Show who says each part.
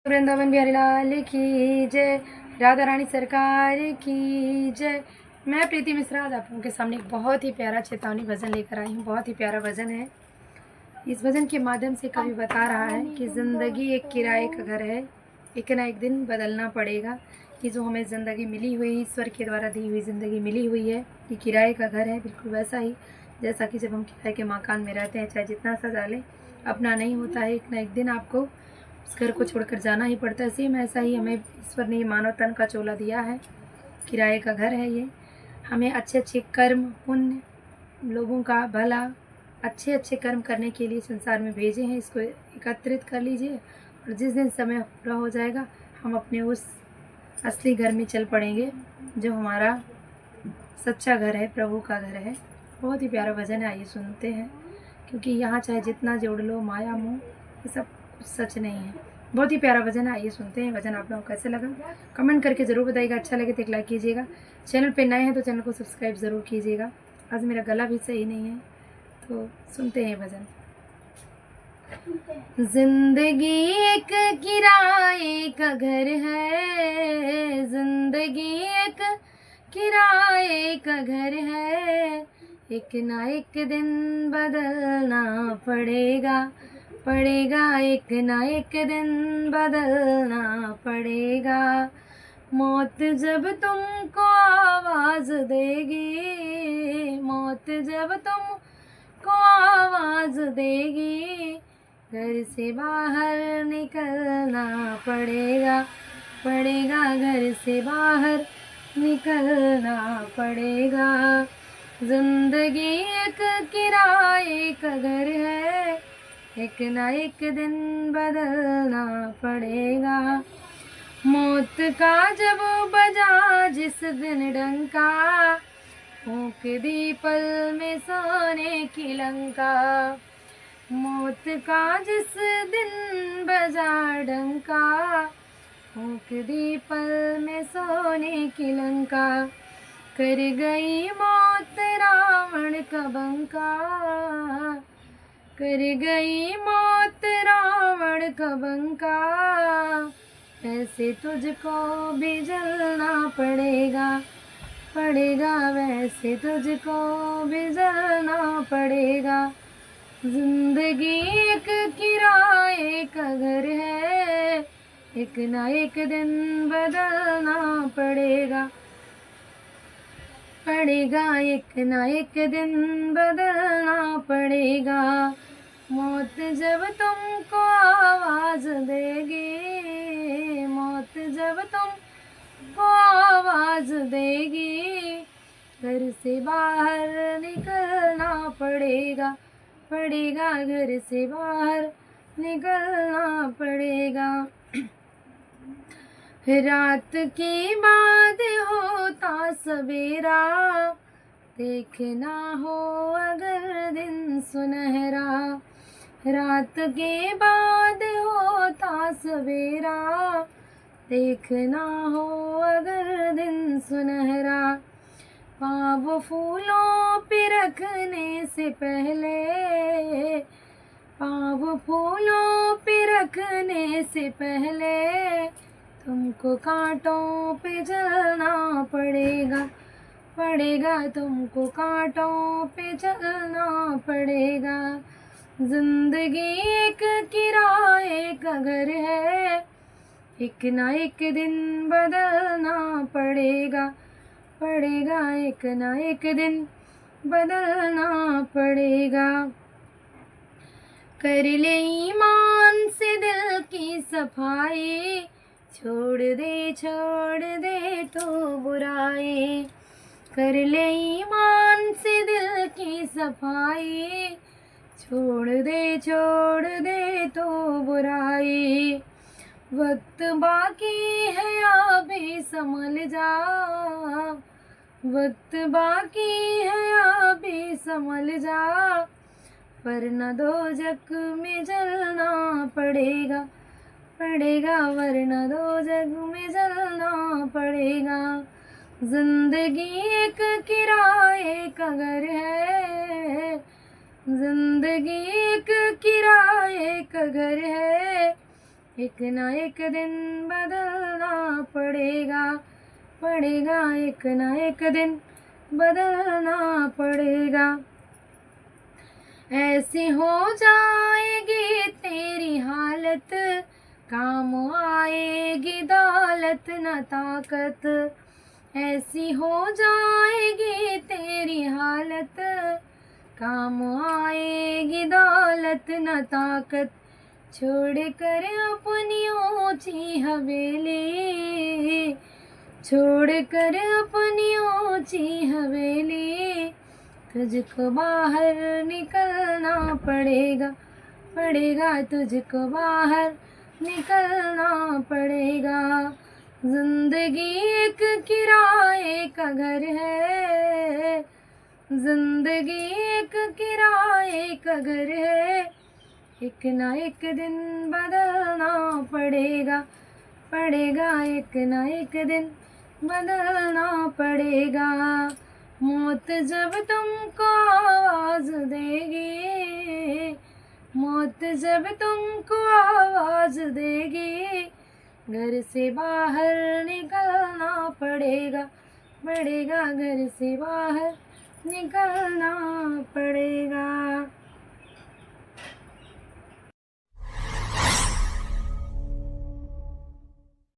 Speaker 1: वृंदावन बिहारी लाल की जय, राधा रानी सरकार की जय। मैं प्रीति मिश्रा आज आप लोगों के सामने एक बहुत ही प्यारा चेतावनी भजन लेकर आई हूँ। बहुत ही प्यारा भजन है। इस भजन के माध्यम से कवि बता रहा है कि ज़िंदगी एक किराए का घर है, एक ना एक दिन बदलना पड़ेगा। कि जो हमें ज़िंदगी मिली हुई, ईश्वर के द्वारा दी हुई ज़िंदगी मिली हुई है, ये किराए का घर है। बिल्कुल वैसा ही जैसा कि जब हम किराए के मकान में रहते हैं, चाहे जितना सजा लें, अपना नहीं होता है। एक ना एक दिन आपको उस घर को छोड़कर जाना ही पड़ता है। सेम ऐसा ही हमें ईश्वर ने मानव तन का चोला दिया है, किराए का घर है ये। हमें अच्छे अच्छे कर्म, पुण्य, लोगों का भला, अच्छे अच्छे कर्म करने के लिए संसार में भेजे हैं। इसको एकत्रित कर लीजिए और जिस दिन समय पूरा हो जाएगा, हम अपने उस असली घर में चल पड़ेंगे, जो हमारा सच्चा घर है, प्रभु का घर है। बहुत ही प्यारा भजन है, आइए सुनते हैं। क्योंकि यहाँ चाहे जितना जोड़ लो माया मोह, ये सब कुछ सच नहीं है। बहुत ही प्यारा भजन है, आइए सुनते हैं। भजन आप लोगों को कैसे लगा कमेंट करके ज़रूर बताइएगा। अच्छा लगे तो एक लाइक कीजिएगा। चैनल पे नए हैं तो चैनल को सब्सक्राइब ज़रूर कीजिएगा। आज मेरा गला भी सही नहीं है, तो सुनते हैं भजन। जिंदगी एक किराए का घर है, जिंदगी एक किराए का घर है। एक ना एक दिन बदलना पड़ेगा, पड़ेगा एक ना एक दिन बदलना पड़ेगा। मौत जब तुमको आवाज देगी, मौत जब तुमको आवाज देगी, घर से बाहर निकलना पड़ेगा, पड़ेगा घर से बाहर निकलना पड़ेगा। जिंदगी एक किराए का घर है, एक ना एक दिन बदलना पड़ेगा। मौत का जब बजा जिस दिन डंका, फूंक दी पल में सोने की लंका। मौत का जिस दिन बजा डंका, फूंक दी पल में सोने की लंका। कर गई मौत रावण का बंका, कर गई मौत रावण का बंका। ऐसे तुझको भी जलना पड़ेगा, पड़ेगा वैसे तुझको भी जलना पड़ेगा। जिंदगी एक किराए का घर है, एक ना एक दिन बदलना पड़ेगा, पड़ेगा एक ना एक दिन बदलना पड़ेगा। मौत जब तुमको आवाज देगी, मौत जब तुमको आवाज देगी, घर से बाहर निकलना पड़ेगा, पड़ेगा घर से बाहर निकलना पड़ेगा। रात के बाद होता सवेरा, देखना हो अगर दिन सुनहरा। रात के बाद होता सवेरा, देखना हो अगर दिन सुनहरा। पाँव फूलों पे रखने से पहले, पाँव फूलों पे रखने से पहले, तुमको कांटों पे चलना पड़ेगा, पड़ेगा तुमको कांटों पे चलना पड़ेगा। जिंदगी एक किराए का घर है, एक ना एक दिन बदलना पड़ेगा, पड़ेगा एक ना एक दिन बदलना पड़ेगा। कर ले ईमान से दिल की सफाई, छोड़ दे तो बुराई। कर ले ईमान से दिल की सफाई, छोड़ दे तो बुराई। वक्त बाकी है अभी संभल जा, वक्त बाकी है अभी संभल जा। वरना दोजख में जलना पड़ेगा, पड़ेगा वरना दोजख में जलना पड़ेगा। जिंदगी एक किराए का घर है, जिंदगी एक किराए का घर है, एक ना एक दिन बदलना पड़ेगा, पड़ेगा, एक ना एक दिन बदलना पड़ेगा। ऐसी हो जाएगी तेरी हालत, काम आएगी दौलत न ताकत। ऐसी हो जाएगी तेरी हालत, काम आएगी दौलत न ताकत। छोड़ कर अपनी ऊंची हवेली, छोड़ कर अपनी ऊंची हवेली, तुझको बाहर निकलना पड़ेगा, पड़ेगा, तुझको बाहर निकलना पड़ेगा। जिंदगी एक किराए का घर है, जिंदगी एक किराए का घर है। एक ना एक दिन बदलना पड़ेगा, पड़ेगा, एक ना एक दिन बदलना पड़ेगा। मौत जब तुमको आवाज़ देगी, मौत जब तुमको आवाज़ देगी, घर से बाहर निकलना पड़ेगा, पड़ेगा, घर से बाहर निकलना